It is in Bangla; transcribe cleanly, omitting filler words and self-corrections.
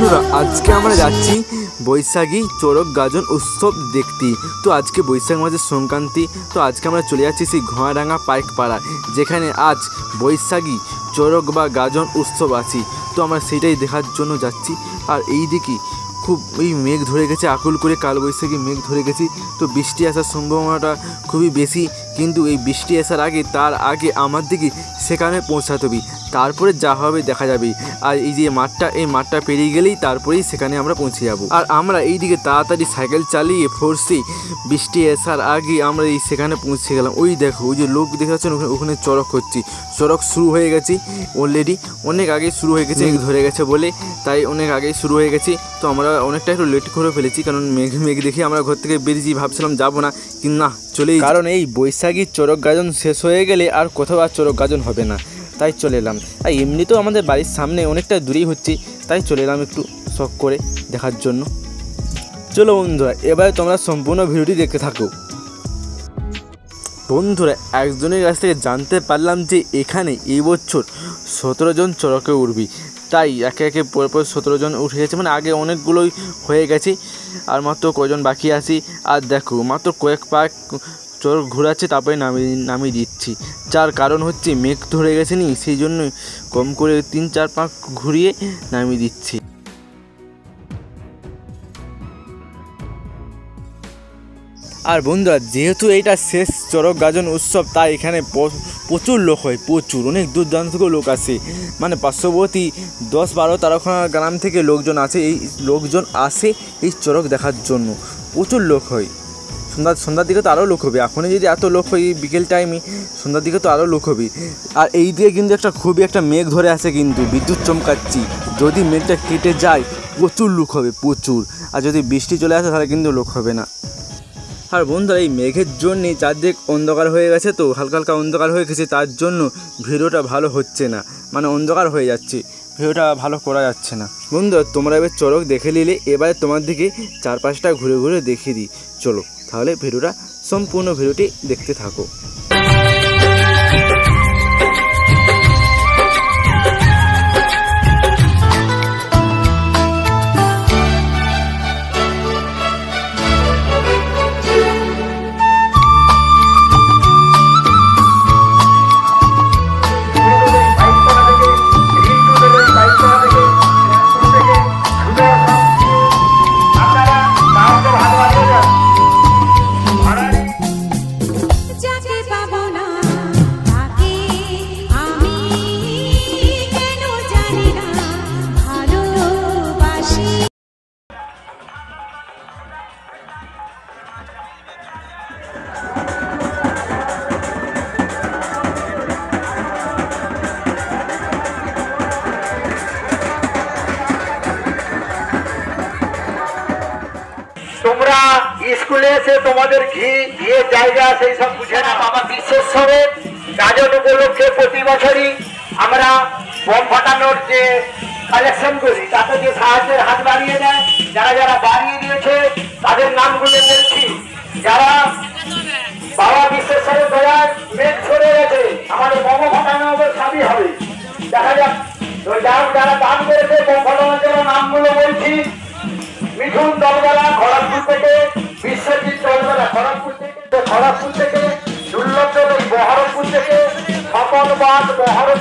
বন্ধুরা আজকে আমরা যাচ্ছি বৈশাখী চড়ক গাজন উৎসব দেখতে। তো আজকে বৈশাখ মাসের সংক্রান্তি। তো আজকে আমরা চলে যাচ্ছি সেই ঘোড়াডাঙ্গা পাইকপাড়া, যেখানে আজ বৈশাখী চড়ক বা গাজন উৎসব আছে। তো আমরা সেটাই দেখার জন্য যাচ্ছি। আর এই দিকে খুব এই মেঘ ধরে গেছে, আকুল করে কালবৈশাখী মেঘ ধরে গেছি। তো বৃষ্টি আসার সম্ভাবনাটা খুবই বেশি, কিন্তু এই বৃষ্টি আসার আগে তার আগে আমার দিকে সেখানে পৌঁছাতে হবে, তারপরে যা হবে দেখা যাবে। আর এই যে মাঠটা, এই মাঠটা পেরিয়ে গেলেই তারপরেই সেখানে আমরা পৌঁছে যাব। আর আমরা এই দিকে তাড়াতাড়ি সাইকেল চালিয়ে ফোর্সে বৃষ্টি আসার আগে আমরা এই সেখানে পৌঁছে গেলাম। ওই দেখো, ওই যে লোক দেখতে পাচ্ছেন ওখানে চড়ক হচ্ছে। চড়ক শুরু হয়ে গেছে অলরেডি, অনেক আগে শুরু হয়ে গেছে, ধরে গেছে বলে তাই অনেক আগেই শুরু হয়ে গেছে। তো আমরা অনেকটা একটু লেট করে ফেলেছি, কারণ মেঘ দেখে আমরা ঘর থেকে বেরিয়েছি, ভাবছিলাম যাবো না, কিন্তু না চলেই, কারণ এই বৈশাখীর চড়ক গাজন শেষ হয়ে গেলে আর কোথাও আর চড়ক গাজন হবে না, তাই চলে এলাম। আর এমনিতেও আমাদের বাড়ির সামনে অনেকটা দূরেই হচ্ছে, তাই চলে এলাম একটু শখ করে দেখার জন্য। চলো বন্ধুরা, এবারে তোমরা সম্পূর্ণ ভিডিওটি দেখতে থাকো। বন্ধুরা, একজনের কাছ থেকে জানতে পারলাম যে এখানে এই বছর 17 জন চড়কে উঠবি, তাই একে একে পরপর 17 জন উঠে গেছে। মানে আগে অনেকগুলোই হয়ে গেছে, আর মাত্র কজন বাকি আছি। আর দেখো মাত্র কয়েক পাক চড়ক ঘোরাচ্ছে, তারপরে নামিয়ে দিচ্ছি। যার কারণ হচ্ছে মেঘ ধরে গেছে নি, সেই জন্যই কম করে 3-4 পাক ঘুরিয়ে নামিয়ে দিচ্ছি। আর বন্ধুরা, যেহেতু এইটা শেষ চড়ক গাজন উৎসব, তাই এখানে প্রচুর লোক হয়, প্রচুর, অনেক দূর দূরান্ত থেকেও লোক আসে। মানে পার্শ্ববর্তী 10-12 তারখানা গ্রাম থেকে লোকজন আছে, এই লোকজন আসে এই চড়ক দেখার জন্য। প্রচুর লোক হয়। সন্ধ্যার দিকে তো আরও লোক হবে। এখনই যদি এত লোক হয় বিকেল টাইমে, সন্ধ্যার দিকে তো আরও লোক হবে। আর এই দিকে কিন্তু খুবই একটা মেঘ ধরে আসে, কিন্তু বিদ্যুৎ চমকাচ্ছি, যদি মেঘটা কেটে যায় প্রচুর লোক হবে, প্রচুর। আর যদি বৃষ্টি চলে আসে তাহলে কিন্তু লোক হবে না। আর বন্ধুরা, এই মেঘের জন্যে চারদিক অন্ধকার হয়ে গেছে, তো হালকা হালকা অন্ধকার হয়ে গেছে, তার জন্য ভিডিওটা ভালো হচ্ছে না, মানে অন্ধকার হয়ে যাচ্ছে, ভিডিওটা ভালো করা যাচ্ছে না। বন্ধুরা, তোমরা এবার চড়ক দেখে নিলে, এবারে তোমার দিকে 4-5টা ঘুরে ঘুরে দেখিয়ে দিই। চলো তাহলে ভিডিওটা, সম্পূর্ণ ভিডিওটি দেখতে থাকো। তোমরা স্কুলে এসে তোমাদের ঘিয়ে জায়গা সেই সব বুঝে না বাবা। বিশেষভাবে গাজন উপলক্ষে প্রতি বছরই আমরা বোম ফাটানোর যে কালেকশন করি, তাতে যে সাহায্যের হাত বাড়িয়ে দেয়, যারা যারা বাড়িয়ে দিয়েছে তাদের নামগুলো বলছি। যারা বাবা বিশ্বেশ্বরের দয়ায় মেঘ ছড়ে গেছে, আমাদের বোম ফাটানো সাবি হবে, দেখা যাক। যারা দান করেছে বোম ফাটানোর জন্য নামগুলো বলছি। মিঠুন দলবেলা খড়গপুর থেকে, বিশ্বজিৎ দলবেলা খড়গপুর থেকে, দুর্লভ বহরমপুর থেকে, স্বপন বাদ বহরমপুর